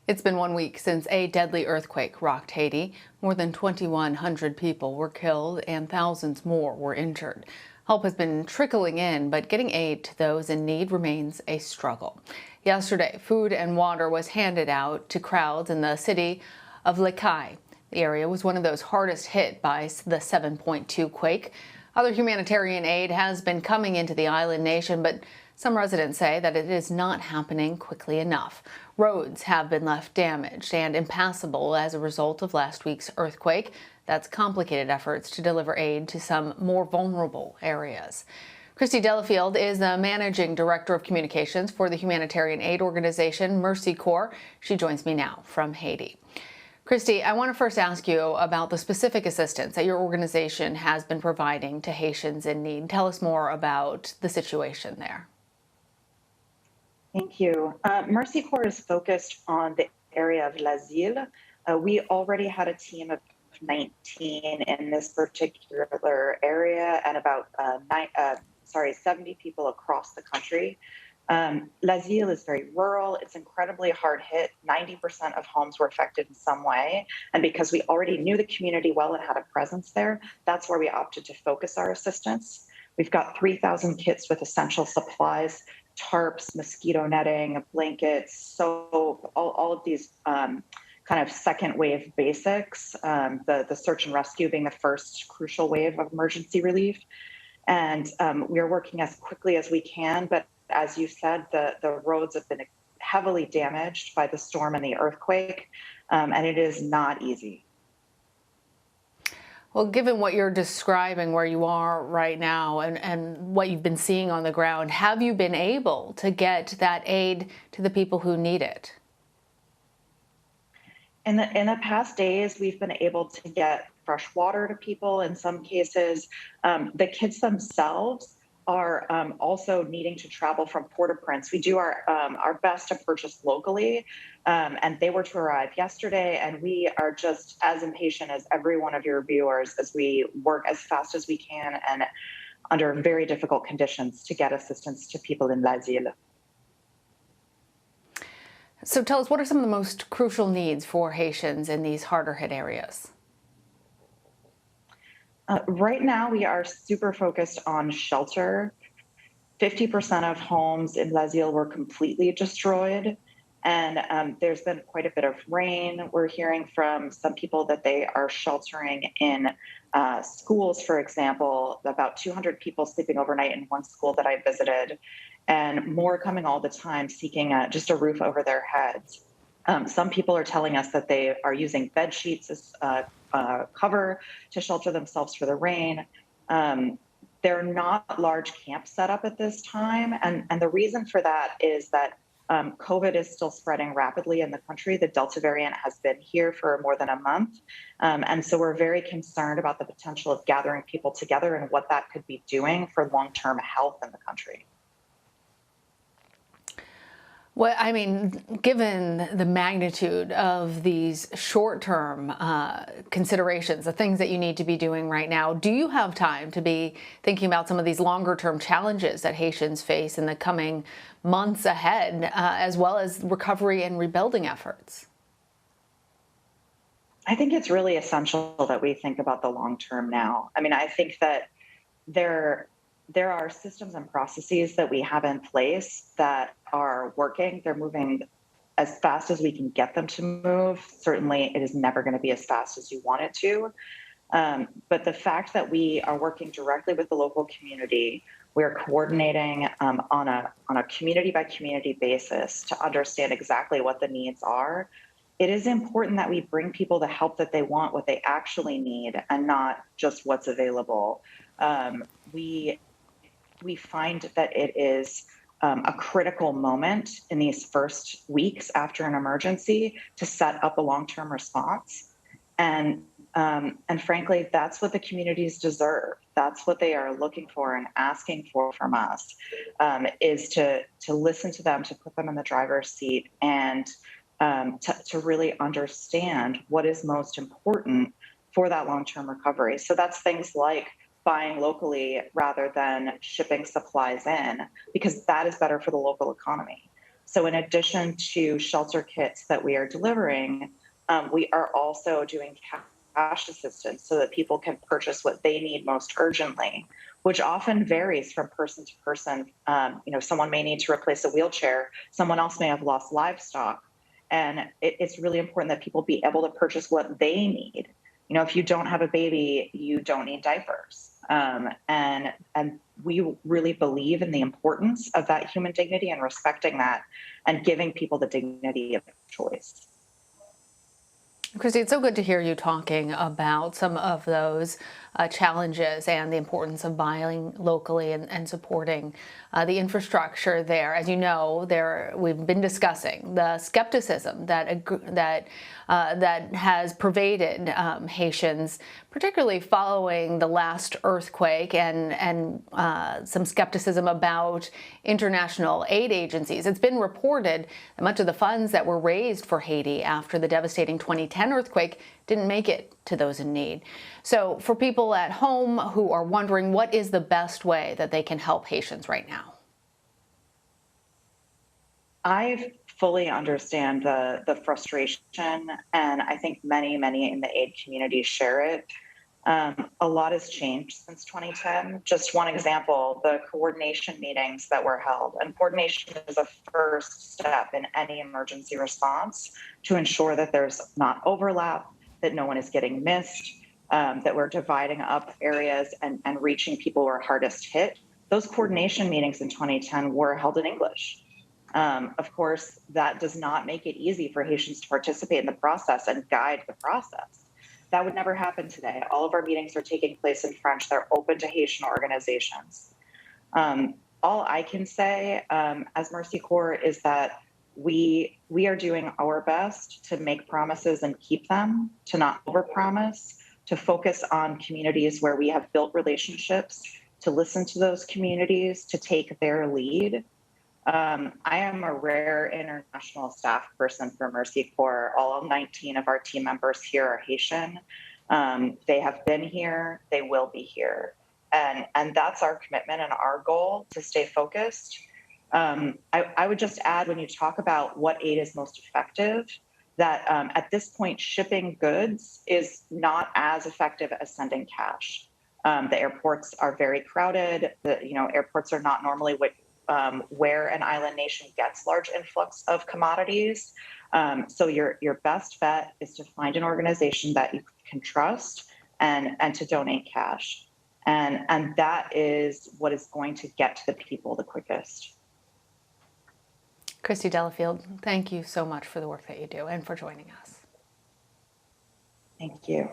It's been 1 week since a deadly earthquake rocked Haiti. More than 2,100 people were killed and thousands more were injured. Help has been trickling in, but getting aid to those in need remains a struggle. Yesterday, food and water was handed out to crowds in the city of Lekai. The area was one of those hardest hit by the 7.2 quake. Other humanitarian aid has been coming into the island nation, but some residents say that it is not happening quickly enough. Roads have been left damaged and impassable as a result of last week's earthquake. That's complicated efforts to deliver aid to some more vulnerable areas. Christy Delafield is the Managing Director of Communications for the humanitarian aid organization Mercy Corps. She joins me now from Haiti. Christy, I want to first ask you about the specific assistance that your organization has been providing to Haitians in need. Tell us more about the situation there. Thank you. Mercy Corps is focused on the area of L'Asile. We already had a team of 19 in this particular area and about 70 people across the country. L'Asile is very rural. It's incredibly hard hit. 90% of homes were affected in some way. And because we already knew the community well and had a presence there, that's where we opted to focus our assistance. We've got 3,000 kits with essential supplies, tarps, mosquito netting, blankets, soap, all of these kind of second wave basics, the search and rescue being the first crucial wave of emergency relief. And we are working as quickly as we can, but as you said, the roads have been heavily damaged by the storm and the earthquake, and it is not easy. Well, given what you're describing, where you are right now and what you've been seeing on the ground, have you been able to get that aid to the people who need it? In the past days, we've been able to get fresh water to people. In some cases, the kids themselves are also needing to travel from Port-au-Prince. We do our best to purchase locally, and they were to arrive yesterday, and we are just as impatient as every one of your viewers as we work as fast as we can and under very difficult conditions to get assistance to people in L'Asile. So tell us, what are some of the most crucial needs for Haitians in these harder hit areas? Right now, we are super focused on shelter. 50% of homes in L'Asile were completely destroyed, and there's been quite a bit of rain. We're hearing from some people that they are sheltering in schools, for example, about 200 people sleeping overnight in one school that I visited, and more coming all the time seeking just a roof over their heads. Some people are telling us that they are using bed sheets as cover to shelter themselves for the rain. They're not large camps set up at this time. And the reason for that is that COVID is still spreading rapidly in the country. The Delta variant has been here for more than a month. And so we're very concerned about the potential of gathering people together and what that could be doing for long-term health in the country. Well, I mean, given the magnitude of these short-term considerations, the things that you need to be doing right now, do you have time to be thinking about some of these longer-term challenges that Haitians face in the coming months ahead, as well as recovery and rebuilding efforts? I think it's really essential that we think about the long term now. I mean, I think that there are systems and processes that we have in place that are working. They're moving as fast as we can get them to move. Certainly, it is never going to be as fast as you want it to. But the fact that we are working directly with the local community, we're coordinating on a community by community basis to understand exactly what the needs are. It is important that we bring people the help that they want, what they actually need, and not just what's available. We find that it is a critical moment in these first weeks after an emergency to set up a long-term response. And frankly, that's what the communities deserve. That's what they are looking for and asking for from us, is to listen to them, to put them in the driver's seat, and to really understand what is most important for that long-term recovery. So that's things like buying locally rather than shipping supplies in, because that is better for the local economy. So in addition to shelter kits that we are delivering, we are also doing cash assistance so that people can purchase what they need most urgently, which often varies from person to person. Someone may need to replace a wheelchair, someone else may have lost livestock. And it's really important that people be able to purchase what they need. If you don't have a baby, you don't need diapers. And we really believe in the importance of that human dignity and respecting that and giving people the dignity of choice. Christy, it's so good to hear you talking about some of those challenges and the importance of buying locally and supporting the infrastructure there. As you know, we've been discussing the skepticism that has pervaded Haitians, particularly following the last earthquake, and some skepticism about international aid agencies. It's been reported that much of the funds that were raised for Haiti after the devastating 2010 earthquake didn't make it to those in need. So for people at home who are wondering, what is the best way that they can help Haitians right now? I fully understand the frustration, and I think many in the aid community share it. A lot has changed since 2010. Just one example, the coordination meetings that were held. And coordination is a first step in any emergency response to ensure that there's not overlap, that no one is getting missed, that we're dividing up areas and reaching people who are hardest hit. Those coordination meetings in 2010 were held in English. Of course, that does not make it easy for Haitians to participate in the process and guide the process. That would never happen today. All of our meetings are taking place in French. They're open to Haitian organizations. All I can say as Mercy Corps is that we are doing our best to make promises and keep them, to not overpromise, to focus on communities where we have built relationships, to listen to those communities, to take their lead. I am a rare international staff person for Mercy Corps. All 19 of our team members here are Haitian. They have been here, they will be here. And that's our commitment and our goal, to stay focused. I would just add, when you talk about what aid is most effective, that at this point, shipping goods is not as effective as sending cash. The airports are very crowded. Airports are not normally where an island nation gets large influx of commodities. So your best bet is to find an organization that you can trust and to donate cash. And that is what is going to get to the people the quickest. Christy Delafield, thank you so much for the work that you do and for joining us. Thank you.